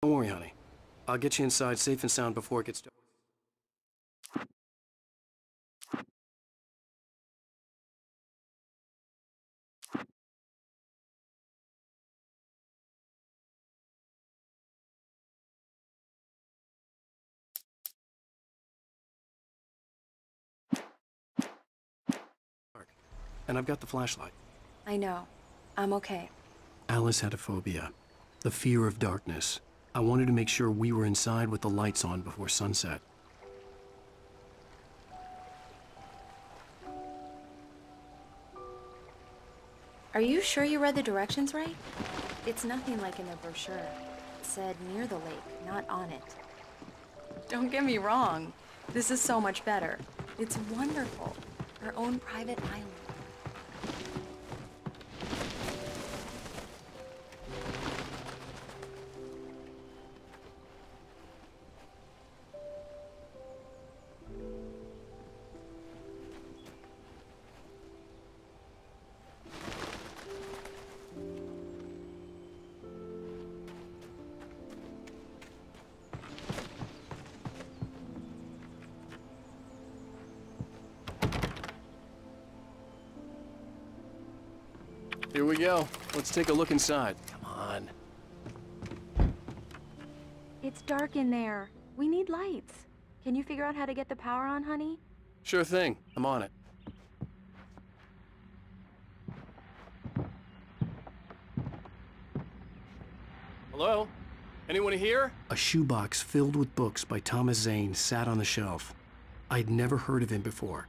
Don't worry, honey. I'll get you inside safe and sound before it gets dark. And I've got the flashlight. I know. I'm okay. Alice had a phobia. The fear of darkness. I wanted to make sure we were inside with the lights on before sunset. Are you sure you read the directions right? It's nothing like in the brochure. It said near the lake, not on it. Don't get me wrong. This is so much better. It's wonderful. Our own private island. Here we go. Let's take a look inside. Come on. It's dark in there. We need lights. Can you figure out how to get the power on, honey? Sure thing. I'm on it. Hello? Anyone here? A shoebox filled with books by Thomas Zane sat on the shelf. I'd never heard of him before.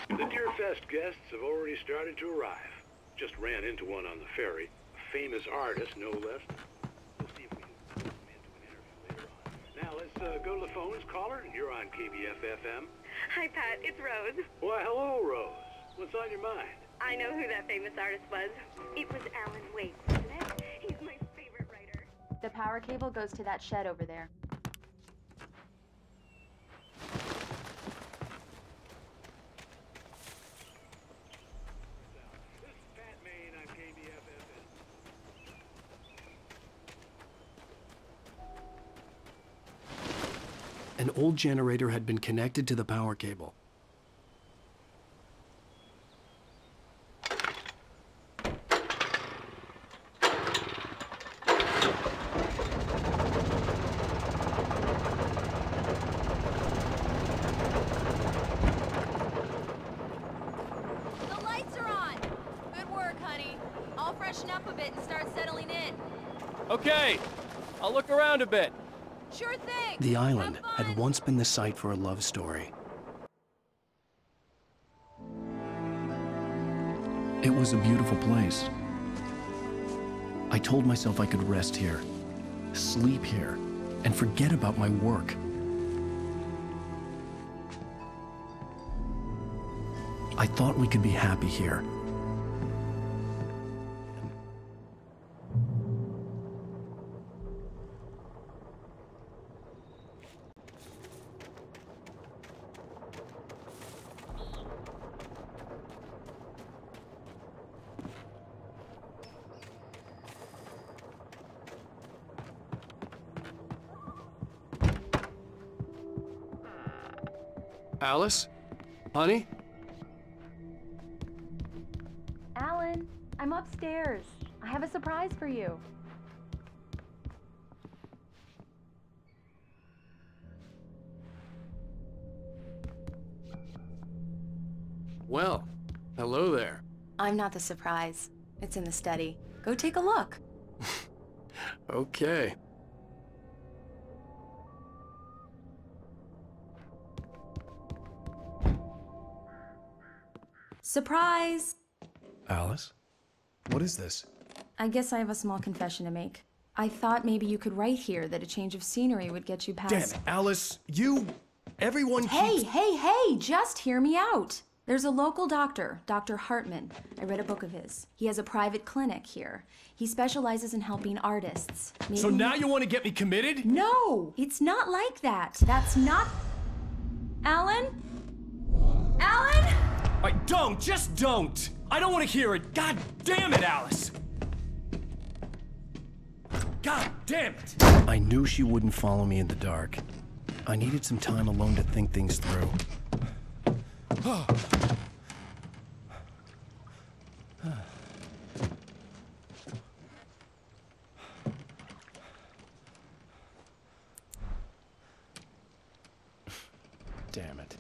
The Deerfest guests have already started to arrive. Just ran into one on the ferry. A famous artist, no less. We'll see if we can put him into an interview later on. Now let's go to the phones. Caller, you're on KBF-FM. Hi, Pat. It's Rose. Why, hello, Rose. What's on your mind? I know who that famous artist was. It was Alan Waite, wasn't it? He's my favorite writer. The power cable goes to that shed over there. This is Pat Maine on KBF-FM. An old generator had been connected to the power cable. The lights are on! Good work, honey. I'll freshen up a bit and start settling in. Okay, I'll look around a bit. Sure thing! The island Have fun. had once been the site for a love story. It was a beautiful place. I told myself I could rest here, sleep here, and forget about my work. I thought we could be happy here. Alice? Honey? Alan, I'm upstairs. I have a surprise for you. Well, hello there. I'm not the surprise. It's in the study. Go take a look. Okay. Surprise! Alice? What is this? I guess I have a small confession to make. I thought maybe you could write here that a change of scenery would get you past... Damn it, Alice, everyone keeps... Hey, just hear me out. There's a local doctor, Dr. Hartman. I read a book of his. He has a private clinic here. He specializes in helping artists. Maybe... So now you want to get me committed? No, it's not like that. That's not... Alan? Alan? Just don't! I don't want to hear it! God damn it, Alice! God damn it! I knew she wouldn't follow me in the dark. I needed some time alone to think things through. Damn it.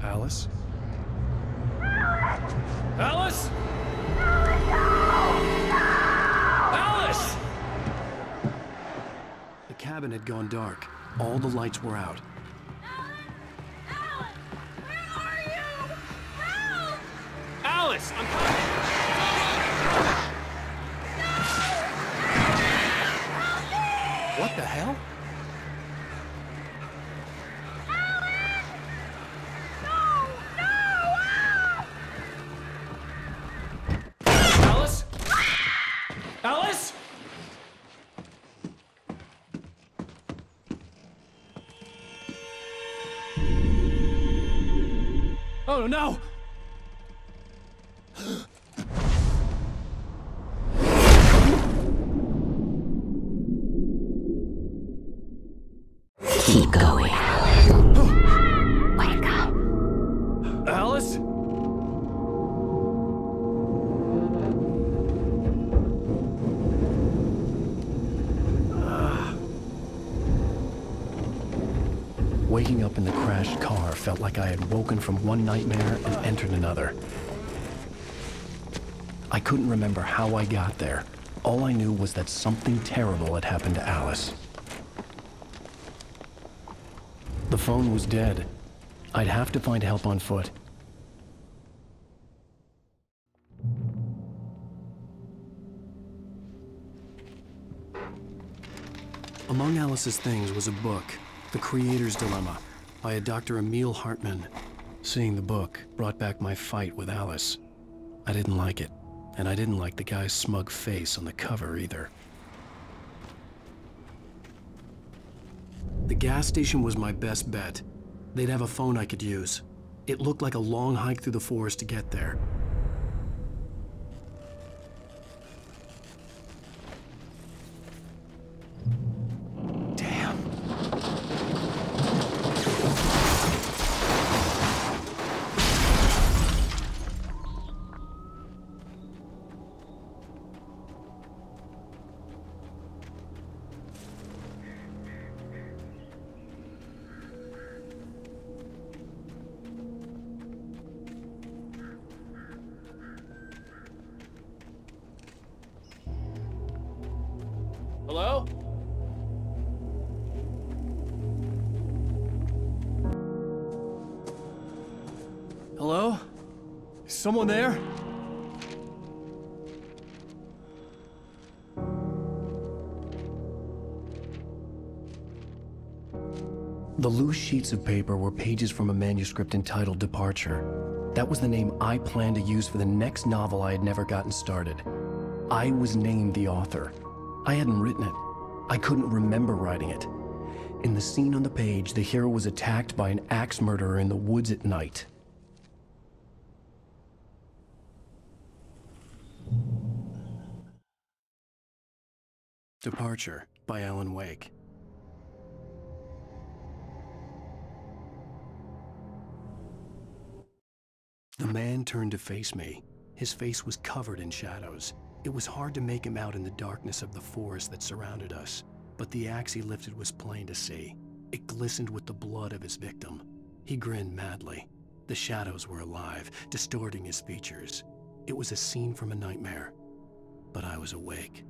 Alice? Alice? Alice! The cabin had gone dark. All the lights were out. Alan! Where are you? Help! Alice! I'm coming! What the hell? Alice? Alice? Oh no! Keep going. Wake up. Alice? Waking up in the crashed car felt like I had woken from one nightmare and entered another. I couldn't remember how I got there. All I knew was that something terrible had happened to Alice. The phone was dead. I'd have to find help on foot. Among Alice's things was a book, The Creator's Dilemma, by a Dr. Emil Hartman. Seeing the book brought back my fight with Alice. I didn't like it, and I didn't like the guy's smug face on the cover either. The gas station was my best bet. They'd have a phone I could use. It looked like a long hike through the forest to get there. Damn. Hello? Hello? Is someone there? The loose sheets of paper were pages from a manuscript entitled Departure. That was the name I planned to use for the next novel I had never gotten started. I was named the author. I hadn't written it. I couldn't remember writing it. In the scene on the page, the hero was attacked by an axe murderer in the woods at night. Departure by Alan Wake. The man turned to face me. His face was covered in shadows. It was hard to make him out in the darkness of the forest that surrounded us, but the axe he lifted was plain to see. It glistened with the blood of his victim. He grinned madly. The shadows were alive, distorting his features. It was a scene from a nightmare, but I was awake.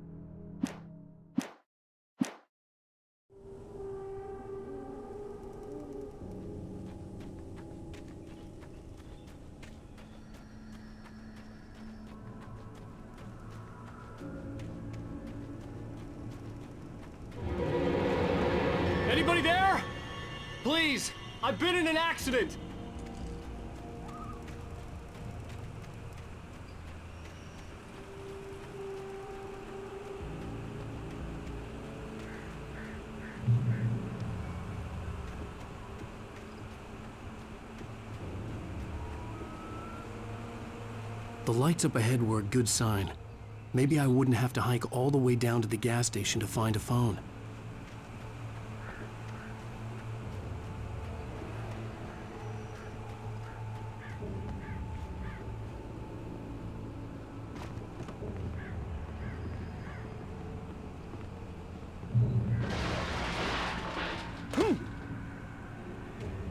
Anybody there? Please, I've been in an accident. The lights up ahead were a good sign. Maybe I wouldn't have to hike all the way down to the gas station to find a phone.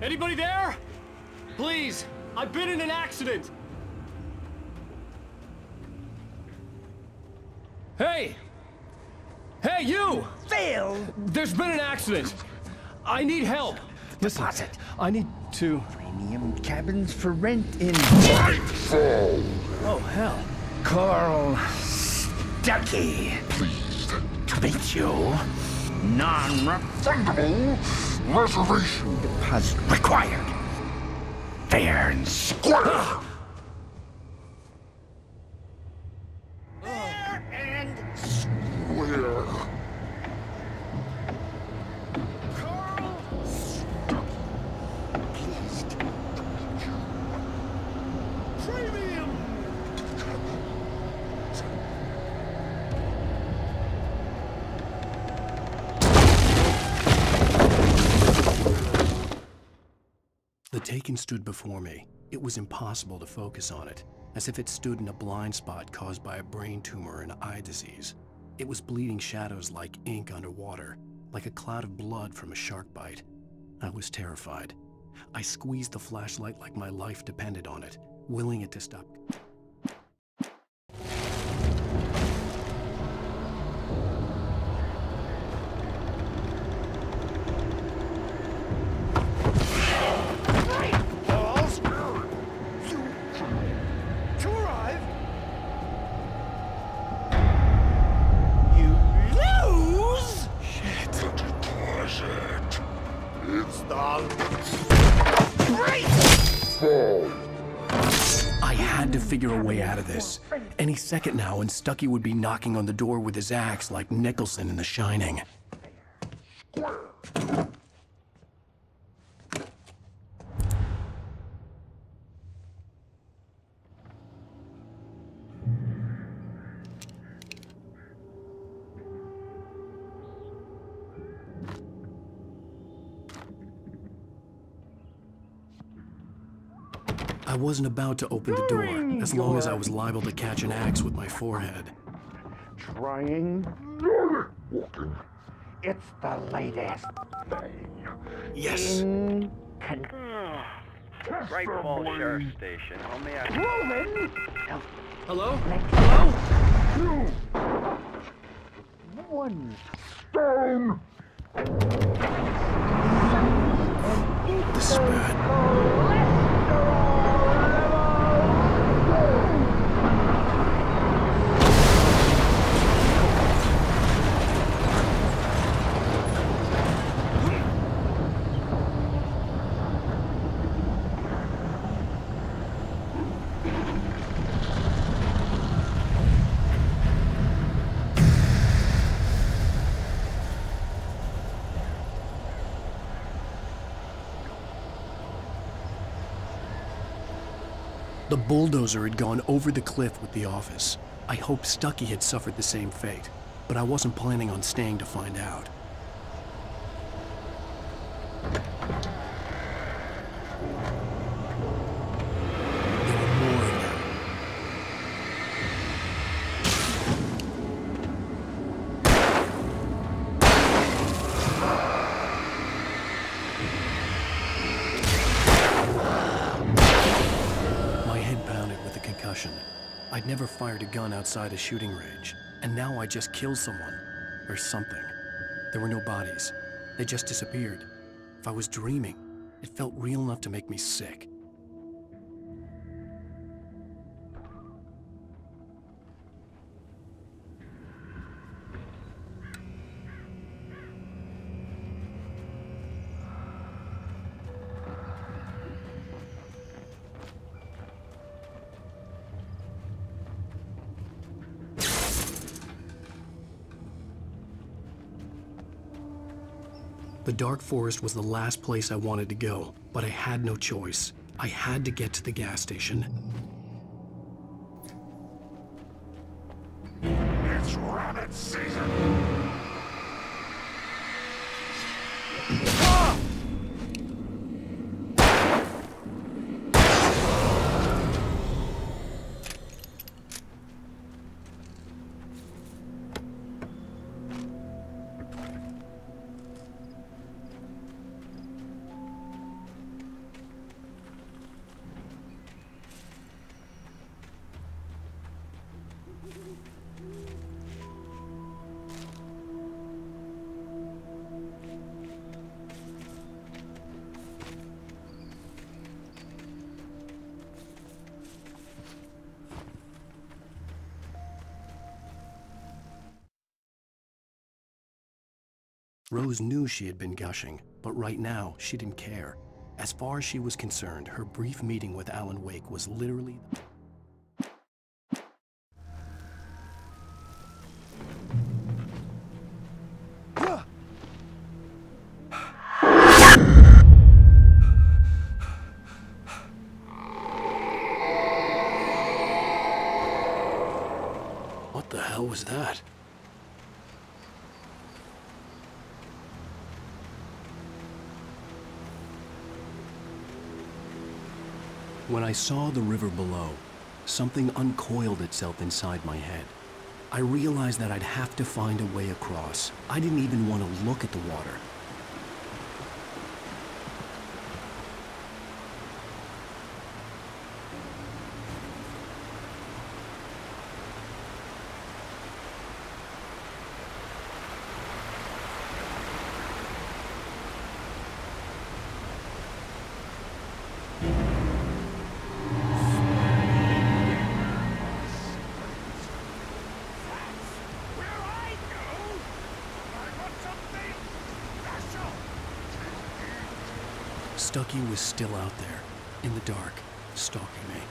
Anybody there? Please, I've been in an accident. Hey! Hey, you! Phil! There's been an accident. I need help. Listen, Deposit. I need to... Premium cabins for rent in... Oh, hell. Carl Stuckey. Pleased To meet you. Non-refundable reservation deposit required. Fair and square. Fair and where Carl Stuckey. Pleased to meet you. Premium. The Taken stood before me. It was impossible to focus on it, as if it stood in a blind spot caused by a brain tumor and eye disease. It was bleeding shadows like ink underwater, like a cloud of blood from a shark bite. I was terrified. I squeezed the flashlight like my life depended on it, willing it to stop. Balls. To arrive. You lose. deposit? It's Great. I had to figure a way out of this. Any second now, and Stuckey would be knocking on the door with his axe like Nicholson in The Shining. I wasn't about to open the door, as long as I was liable to catch an axe with my forehead. Trying. walking. It's the latest thing. Yes! Great Falls Sheriff Station. How may I... Roman! Hello? Hello? One Stone! This is bad. The bulldozer had gone over the cliff with the office. I hoped Stuckey had suffered the same fate, but I wasn't planning on staying to find out. There were more of them. I'd never fired a gun outside a shooting range, and now I just killed someone. Or something. There were no bodies. They just disappeared. If I was dreaming, it felt real enough to make me sick. The dark forest was the last place I wanted to go, but I had no choice. I had to get to the gas station. It's rabbit season! Rose knew she had been gushing, but right now, she didn't care. As far as she was concerned, her brief meeting with Alan Wake was literally... What the hell was that? When I saw the river below, something uncoiled itself inside my head. I realized that I'd have to find a way across. I didn't even want to look at the water. Stucky was still out there, in the dark, stalking me.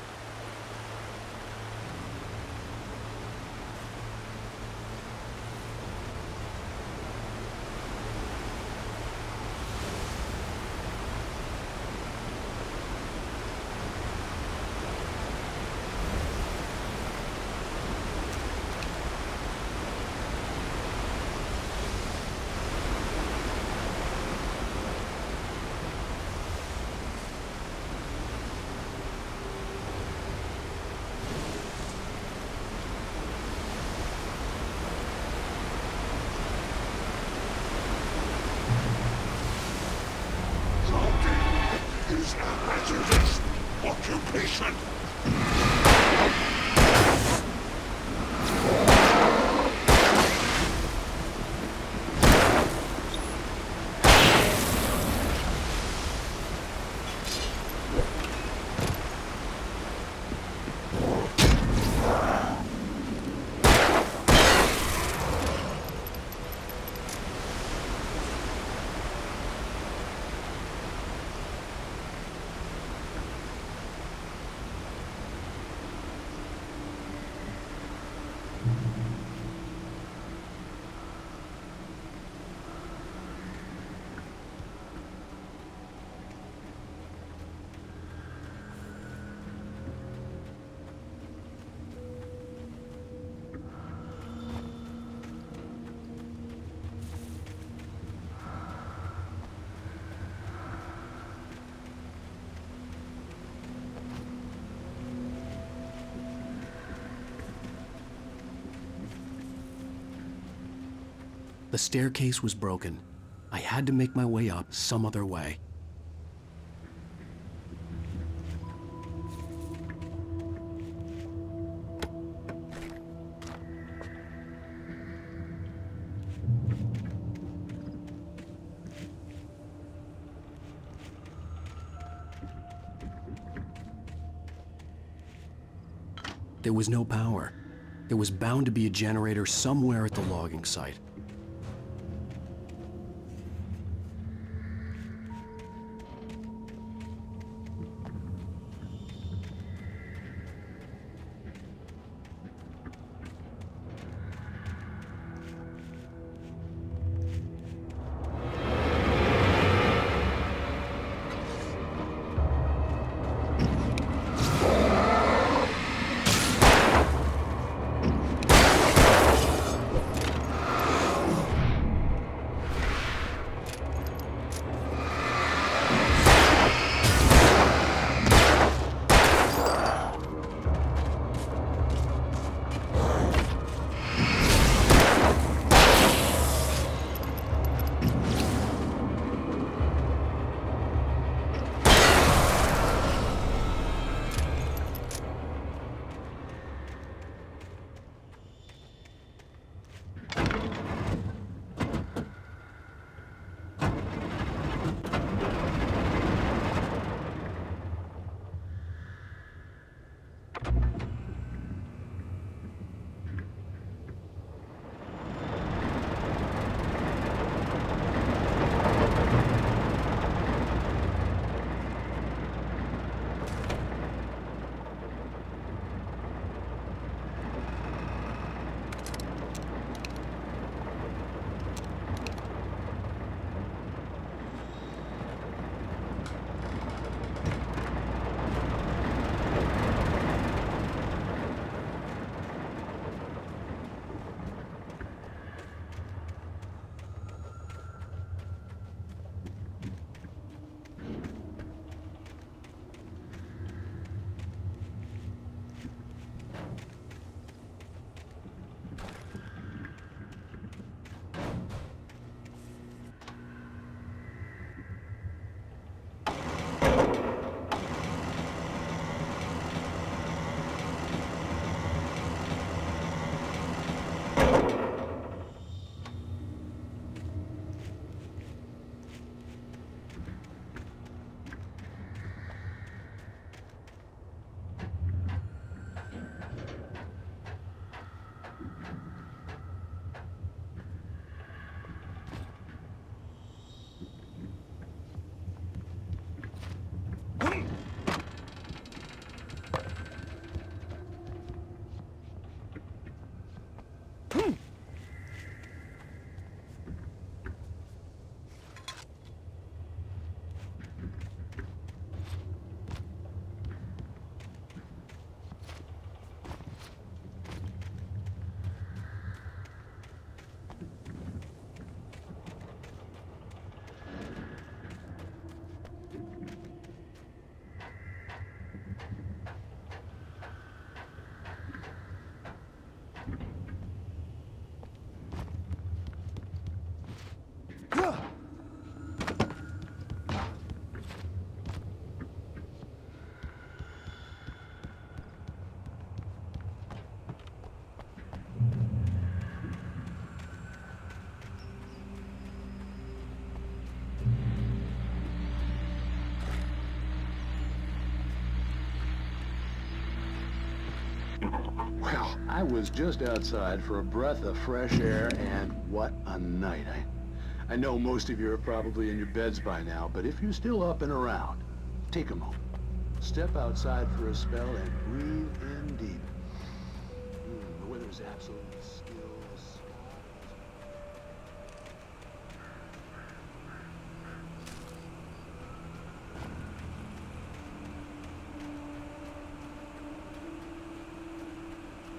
Is a hazardous occupation. The staircase was broken. I had to make my way up some other way. There was no power. There was bound to be a generator somewhere at the logging site. Well, I was just outside for a breath of fresh air, and what a night. I know most of you are probably in your beds by now, but if you're still up and around, take a moment. Step outside for a spell and breathe in deep. The weather's absolutely still.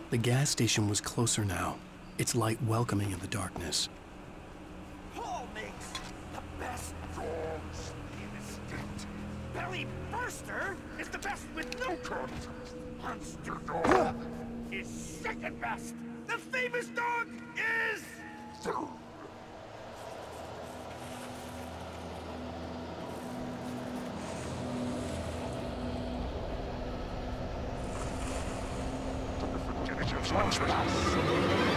The gas station was closer now, its light welcoming in the darkness. Paul makes the best dogs in the state. Belly Burster is the best with no contest. Monster Dog is second best. The famous dog is... Lunchbox.